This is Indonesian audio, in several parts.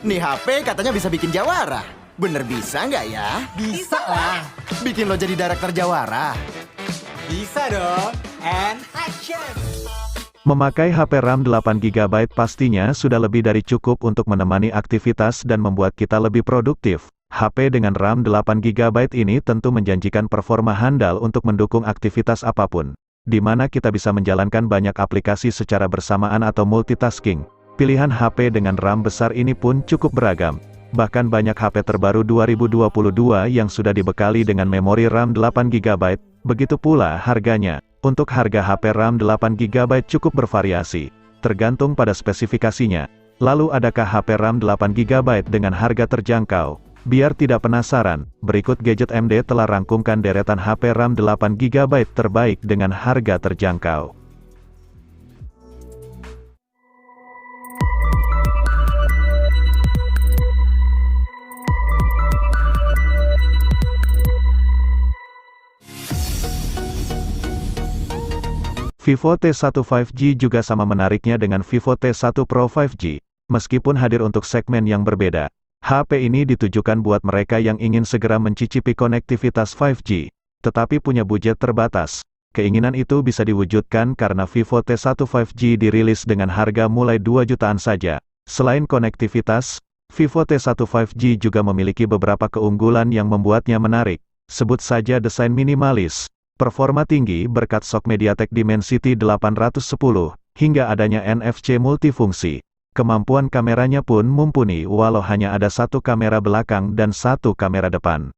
Nih HP katanya bisa bikin jawara. Bener bisa nggak ya? Bisa lah. Bikin lo jadi director jawara. Bisa dong. And action. Memakai HP RAM 8GB pastinya sudah lebih dari cukup untuk menemani aktivitas dan membuat kita lebih produktif. HP dengan RAM 8GB ini tentu menjanjikan performa handal untuk mendukung aktivitas apapun, di mana kita bisa menjalankan banyak aplikasi secara bersamaan atau multitasking. Pilihan HP dengan RAM besar ini pun cukup beragam. Bahkan banyak HP terbaru 2022 yang sudah dibekali dengan memori RAM 8GB, begitu pula harganya. Untuk harga HP RAM 8GB cukup bervariasi, tergantung pada spesifikasinya. Lalu adakah HP RAM 8GB dengan harga terjangkau? Biar tidak penasaran, berikut Gadget MD telah rangkumkan deretan HP RAM 8GB terbaik dengan harga terjangkau. Vivo T1 5G juga sama menariknya dengan Vivo T1 Pro 5G, meskipun hadir untuk segmen yang berbeda. HP ini ditujukan buat mereka yang ingin segera mencicipi konektivitas 5G, tetapi punya budget terbatas. Keinginan itu bisa diwujudkan karena Vivo T1 5G dirilis dengan harga mulai 2 jutaan saja. Selain konektivitas, Vivo T1 5G juga memiliki beberapa keunggulan yang membuatnya menarik. Sebut saja desain minimalis, performa tinggi berkat SoC MediaTek Dimensity 810, hingga adanya NFC multifungsi. Kemampuan kameranya pun mumpuni walau hanya ada satu kamera belakang dan satu kamera depan.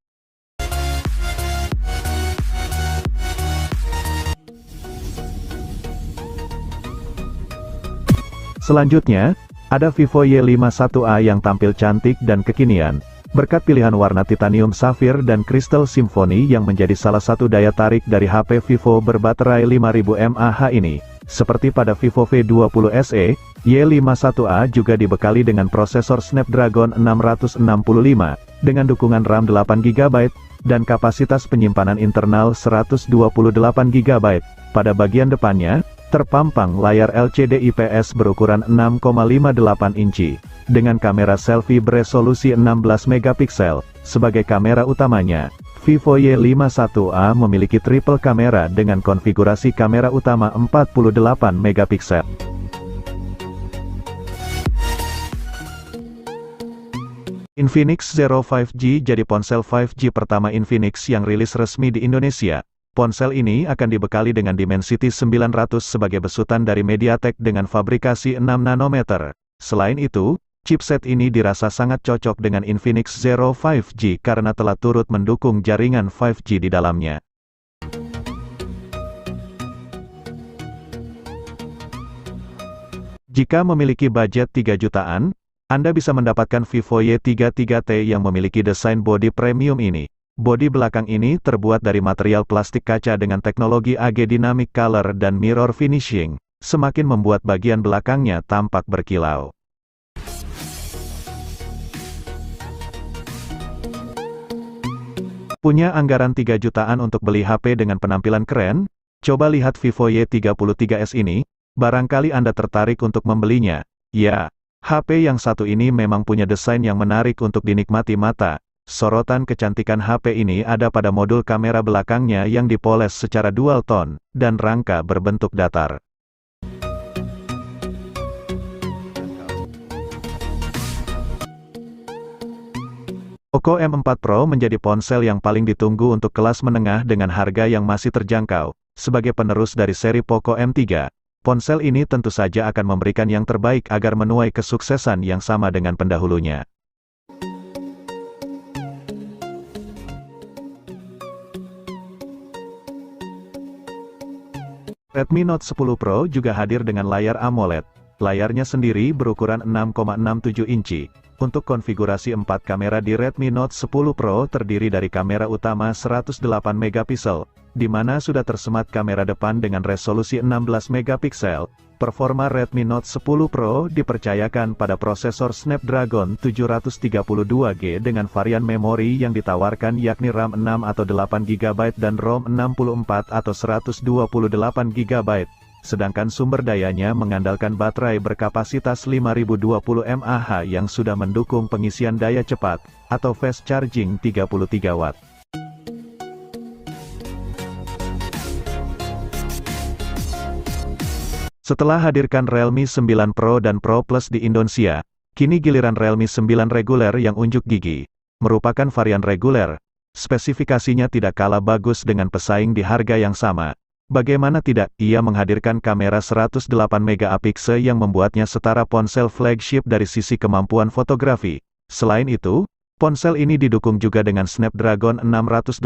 Selanjutnya, ada Vivo Y51A yang tampil cantik dan kekinian. Berkat pilihan warna titanium safir dan kristal simfoni yang menjadi salah satu daya tarik dari HP Vivo berbaterai 5000 mAh ini. Seperti pada Vivo V20 SE, Y51A juga dibekali dengan prosesor Snapdragon 665, dengan dukungan RAM 8GB, dan kapasitas penyimpanan internal 128GB. Pada bagian depannya, terpampang layar LCD IPS berukuran 6,58 inci. Dengan kamera selfie beresolusi 16 megapiksel, sebagai kamera utamanya, Vivo Y51A memiliki triple kamera dengan konfigurasi kamera utama 48 megapiksel. Infinix Zero 5G jadi ponsel 5G pertama Infinix yang rilis resmi di Indonesia. Ponsel ini akan dibekali dengan Dimensity 900 sebagai besutan dari MediaTek dengan fabrikasi 6 nanometer. Selain itu, chipset ini dirasa sangat cocok dengan Infinix Zero 5G karena telah turut mendukung jaringan 5G di dalamnya. Jika memiliki budget 3 jutaan, Anda bisa mendapatkan Vivo Y33T yang memiliki desain bodi premium ini. Bodi belakang ini terbuat dari material plastik kaca dengan teknologi AG Dynamic Color dan Mirror Finishing, semakin membuat bagian belakangnya tampak berkilau. Punya anggaran 3 jutaan untuk beli HP dengan penampilan keren? Coba lihat Vivo Y33s ini, barangkali Anda tertarik untuk membelinya. Ya, HP yang satu ini memang punya desain yang menarik untuk dinikmati mata. Sorotan kecantikan HP ini ada pada modul kamera belakangnya yang dipoles secara dual tone, dan rangka berbentuk datar. Poco M4 Pro menjadi ponsel yang paling ditunggu untuk kelas menengah dengan harga yang masih terjangkau. Sebagai penerus dari seri Poco M3, ponsel ini tentu saja akan memberikan yang terbaik agar menuai kesuksesan yang sama dengan pendahulunya. Redmi Note 10 Pro juga hadir dengan layar AMOLED. Layarnya sendiri berukuran 6,67 inci. Untuk konfigurasi 4 kamera di Redmi Note 10 Pro terdiri dari kamera utama 108 megapiksel, di mana sudah tersemat kamera depan dengan resolusi 16 megapiksel. Performa Redmi Note 10 Pro dipercayakan pada prosesor Snapdragon 732G dengan varian memori yang ditawarkan yakni RAM 6 atau 8GB dan ROM 64 atau 128GB. sedangkan sumber dayanya mengandalkan baterai berkapasitas 5020 mAh yang sudah mendukung pengisian daya cepat, atau fast charging 33 Watt. Setelah hadirkan Realme 9 Pro dan Pro Plus di Indonesia, kini giliran Realme 9 reguler yang unjuk gigi. Merupakan varian reguler, spesifikasinya tidak kalah bagus dengan pesaing di harga yang sama. Bagaimana tidak, ia menghadirkan kamera 108 megapiksel yang membuatnya setara ponsel flagship dari sisi kemampuan fotografi. Selain itu, ponsel ini didukung juga dengan Snapdragon 680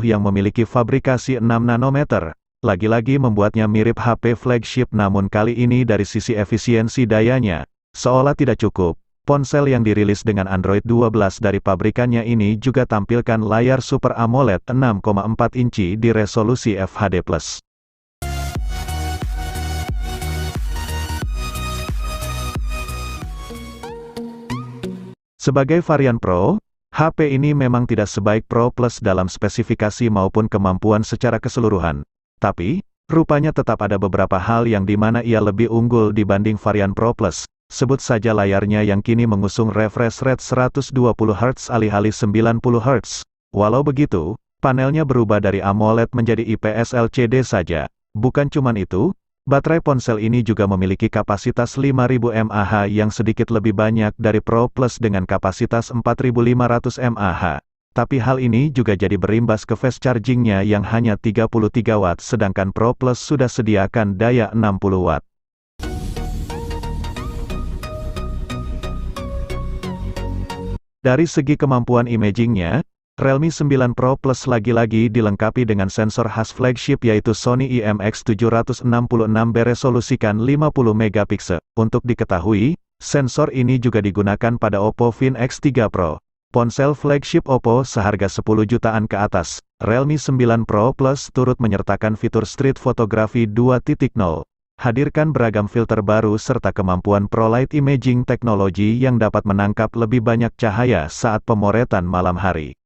yang memiliki fabrikasi 6 nanometer. Lagi-lagi membuatnya mirip HP flagship, namun kali ini dari sisi efisiensi dayanya. Seolah tidak cukup, ponsel yang dirilis dengan Android 12 dari pabrikannya ini juga tampilkan layar Super AMOLED 6,4 inci di resolusi FHD+. Sebagai varian Pro, HP ini memang tidak sebaik Pro Plus dalam spesifikasi maupun kemampuan secara keseluruhan. Tapi, rupanya tetap ada beberapa hal yang dimana ia lebih unggul dibanding varian Pro Plus. Sebut saja layarnya yang kini mengusung refresh rate 120 Hz alih-alih 90 Hz. Walau begitu, panelnya berubah dari AMOLED menjadi IPS LCD saja. Bukan cuman itu, baterai ponsel ini juga memiliki kapasitas 5000 mAh yang sedikit lebih banyak dari Pro Plus dengan kapasitas 4500 mAh. Tapi hal ini juga jadi berimbas ke fast chargingnya yang hanya 33 Watt sedangkan Pro Plus sudah sediakan daya 60 Watt. Dari segi kemampuan imagingnya, Realme 9 Pro Plus lagi-lagi dilengkapi dengan sensor khas flagship yaitu Sony IMX766 beresolusikan 50 megapiksel. Untuk diketahui, sensor ini juga digunakan pada Oppo Find X3 Pro. Ponsel flagship Oppo seharga 10 jutaan ke atas, Realme 9 Pro Plus turut menyertakan fitur Street Photography 2.0. Hadirkan beragam filter baru serta kemampuan ProLight Imaging Technology yang dapat menangkap lebih banyak cahaya saat pemotretan malam hari.